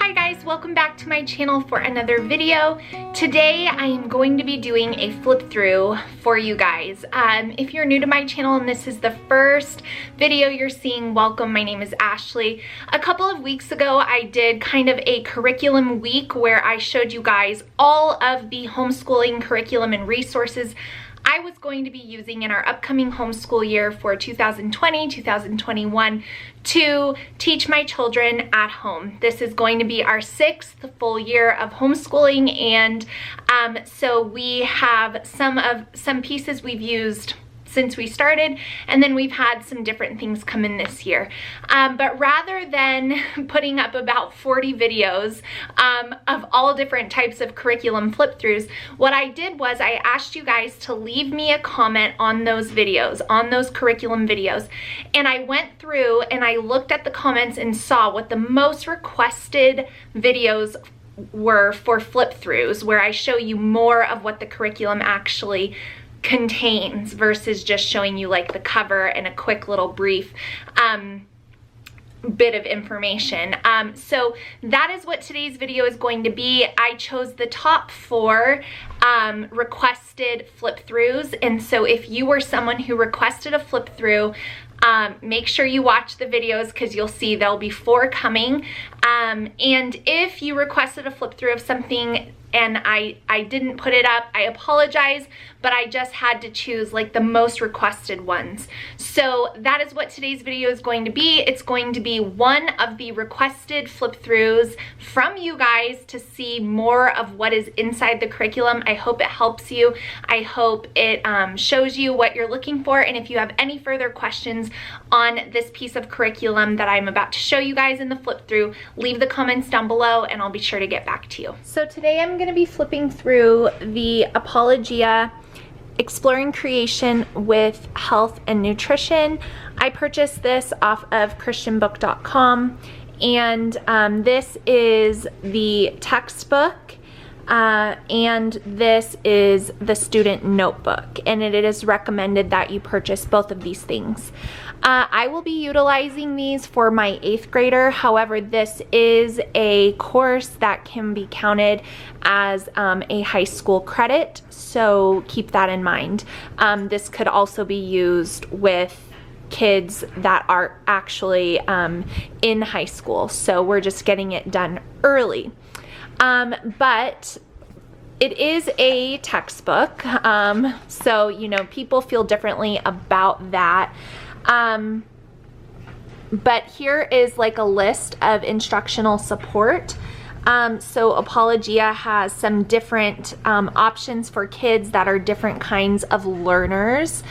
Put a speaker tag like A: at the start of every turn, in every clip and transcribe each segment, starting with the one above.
A: Hi guys, welcome back to my channel for another video. Today I am going to be doing a flip through for you guys. If you're new to my channel and this is the first video you're seeing, welcome. My name is Ashley. A couple of weeks ago I did kind of a curriculum week where I showed you guys all of the homeschooling curriculum and resources I was going to be using in our upcoming homeschool year for 2020-2021 to teach my children at home. This is going to be our 6th full year of homeschooling, and so we have some pieces we've used since we started, and then we've had some different things come in this year. But rather than putting up about 40 videos of all different types of curriculum flip-throughs, what I did was I asked you guys to leave me a comment on those videos, on those curriculum videos, and I went through and I looked at the comments and saw what the most requested videos were for flip-throughs, where I show you more of what the curriculum actually contains versus just showing you like the cover and a quick little brief bit of information. So that is what today's video is going to be. I chose the top 4 requested flip throughs, and so if you were someone who requested a flip through, make sure you watch the videos because you'll see there'll be 4 coming. And if you requested a flip through of something and I didn't put it up, I apologize, but I just had to choose like the most requested ones. So that is what today's video is going to be. It's going to be one of the requested flip throughs from you guys to see more of what is inside the curriculum. I hope it helps you. I hope it shows you what you're looking for. And if you have any further questions on this piece of curriculum that I'm about to show you guys in the flip through, leave the comments down below and I'll be sure to get back to you. So today I'm going to be flipping through the Apologia Exploring Creation with Health and Nutrition. I purchased this off of christianbook.com, and this is the textbook and this is the student notebook, and it is recommended that you purchase both of these things. I will be utilizing these for my 8th grader. However, this is a course that can be counted as a high school credit, so keep that in mind. This could also be used with kids that are actually in high school, so we're just getting it done early. But it is a textbook, so you know, people feel differently about that. But here is like a list of instructional support. So Apologia has some different options for kids that are different kinds of learners.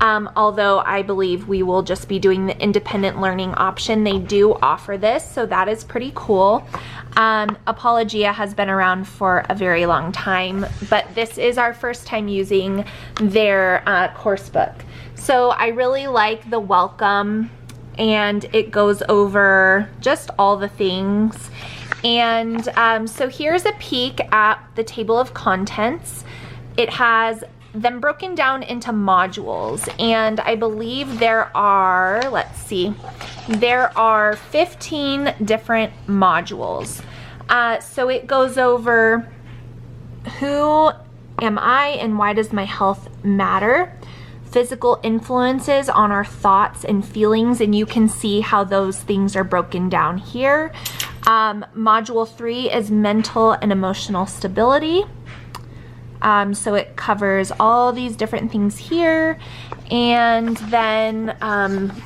A: Although I believe we will just be doing the independent learning option. They do offer this, so that is pretty cool. Apologia has been around for a very long time, but this is our first time using their course book. So I really like the welcome, and it goes over just all the things. And so here's a peek at the table of contents. It has them broken down into modules, and I believe there are, let's see, there are 15 different modules. So it goes over who am I and why does my health matter, physical influences on our thoughts and feelings, and you can see how those things are broken down here. Module 3 is mental and emotional stability. So it covers all these different things here, and then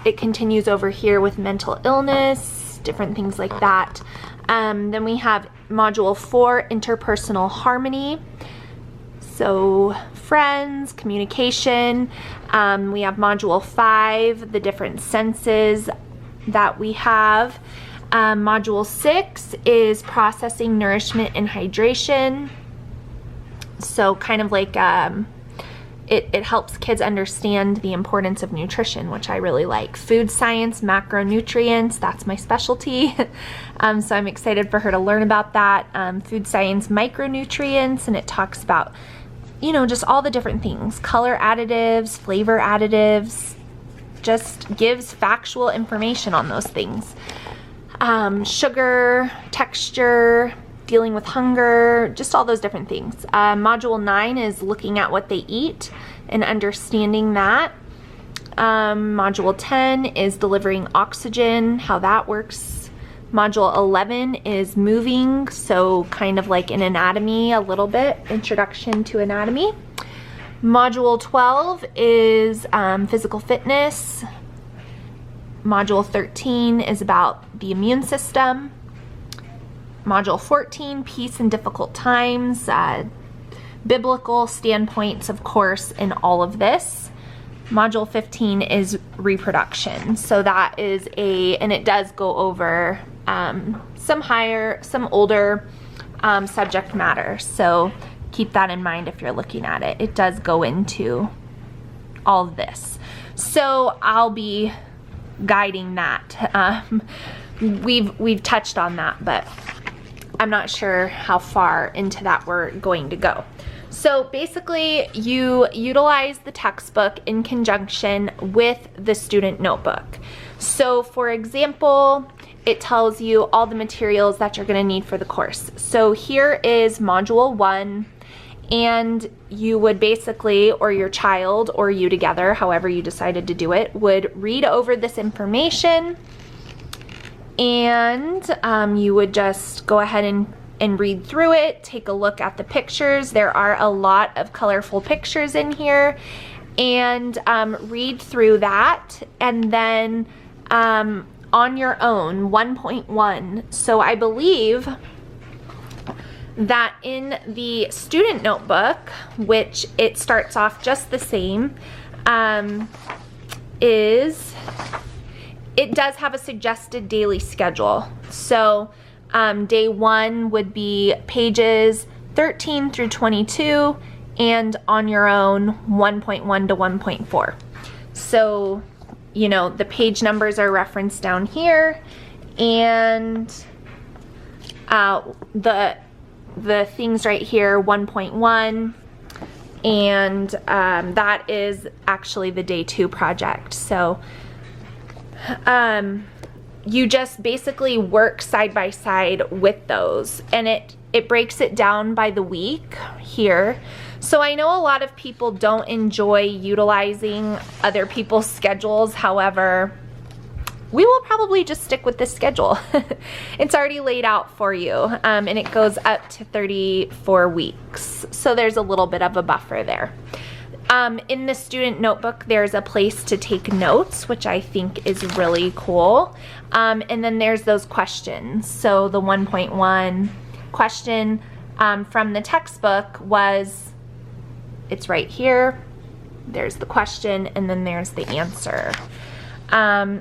A: it continues over here with mental illness, different things like that. Then we have module 4, interpersonal harmony. So friends, communication. We have module 5, the different senses that we have. Module 6 is processing nourishment and hydration. So kind of like it helps kids understand the importance of nutrition, which I really like. Food science, macronutrients, that's my specialty. So I'm excited for her to learn about that. Food science, micronutrients, and it talks about, you know, just all the different things. Color additives, flavor additives, just gives factual information on those things. sugar, texture, dealing with hunger, just all those different things. Module 9 is looking at what they eat and understanding that. Module 10 is delivering oxygen, how that works. Module 11 is moving, so kind of like an anatomy a little bit, introduction to anatomy. Module 12 is physical fitness. Module 13 is about the immune system. Module 14, peace in difficult times, biblical standpoints, of course, in all of this. Module 15 is reproduction. So that is and it does go over some older subject matter. So keep that in mind if you're looking at it. It does go into all of this. So I'll be guiding that. We've touched on that, but I'm not sure how far into that we're going to go. So basically, you utilize the textbook in conjunction with the student notebook. So for example, it tells you all the materials that you're going to need for the course. So here is module 1, and you would basically, or your child or you together, however you decided to do it, would read over this information, and you would just go ahead and read through it, take a look at the pictures. There are a lot of colorful pictures in here, and read through that, and then on your own, 1.1. So I believe that in the student notebook, which it starts off just the same, it does have a suggested daily schedule. So day 1 would be pages 13 through 22, and on your own 1.1 to 1.4. So, you know, the page numbers are referenced down here, and the things right here, 1.1, and that is actually the day 2 project. So you just basically work side by side with those, and it breaks it down by the week here. So I know a lot of people don't enjoy utilizing other people's schedules. However, we will probably just stick with this schedule. It's already laid out for you, and it goes up to 34 weeks. So there's a little bit of a buffer there. In the student notebook, there's a place to take notes, which I think is really cool. And then there's those questions. So the 1.1 question from the textbook was, it's right here. There's the question, and then there's the answer.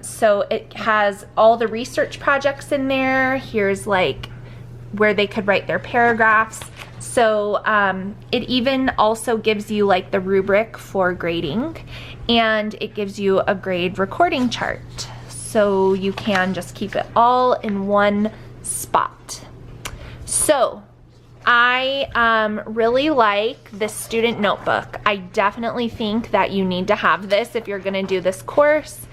A: So it has all the research projects in there. Here's like where they could write their paragraphs. So it even also gives you like the rubric for grading, and it gives you a grade recording chart. So you can just keep it all in one spot. So I really like this student notebook. I definitely think that you need to have this if you're gonna do this course.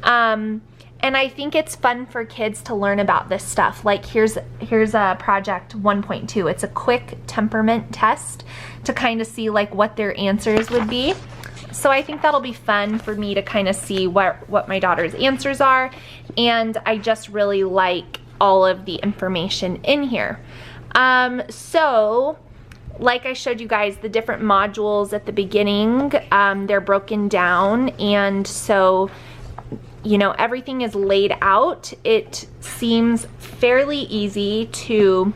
A: And I think it's fun for kids to learn about this stuff. Like here's a project 1.2. It's a quick temperament test to kind of see like what their answers would be. So I think that'll be fun for me to kind of see what my daughter's answers are. And I just really like all of the information in here. So like I showed you guys, the different modules at the beginning, they're broken down, and so you know, everything is laid out. It seems fairly easy to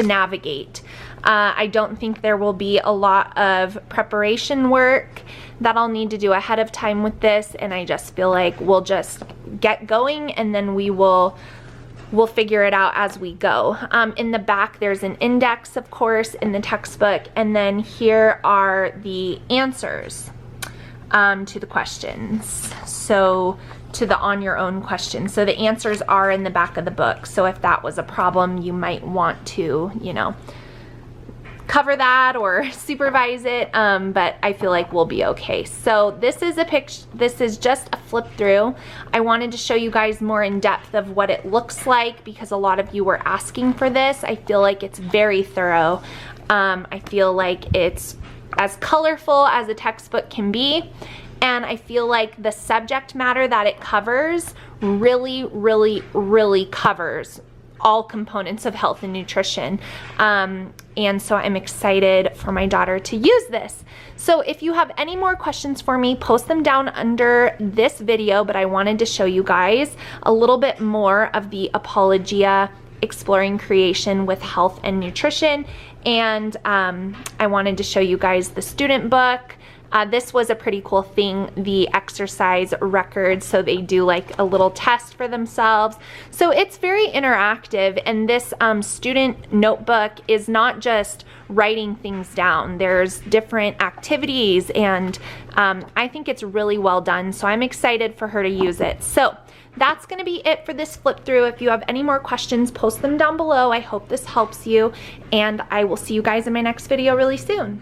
A: navigate. I don't think there will be a lot of preparation work that I'll need to do ahead of time with this, and I just feel like we'll just get going, and then we'll figure it out as we go. In the back, there's an index, of course, in the textbook, and then here are the answers to the questions. So to the on your own questions. So the answers are in the back of the book. So if that was a problem, you might want to, you know, cover that or supervise it, but I feel like we'll be okay. So this is this is just a flip through. I wanted to show you guys more in depth of what it looks like because a lot of you were asking for this. I feel like it's very thorough. I feel like it's as colorful as a textbook can be, and I feel like the subject matter that it covers really covers all components of health and nutrition. And so I'm excited for my daughter to use this. So if you have any more questions for me, post them down under this video, but I wanted to show you guys a little bit more of the Apologia Exploring Creation with Health and Nutrition. And I wanted to show you guys the student book. This was a pretty cool thing, the exercise record, so they do like a little test for themselves. So it's very interactive, and this student notebook is not just writing things down. There's different activities, and I think it's really well done, so I'm excited for her to use it. So that's going to be it for this flip through. If you have any more questions, post them down below. I hope this helps you, and I will see you guys in my next video really soon.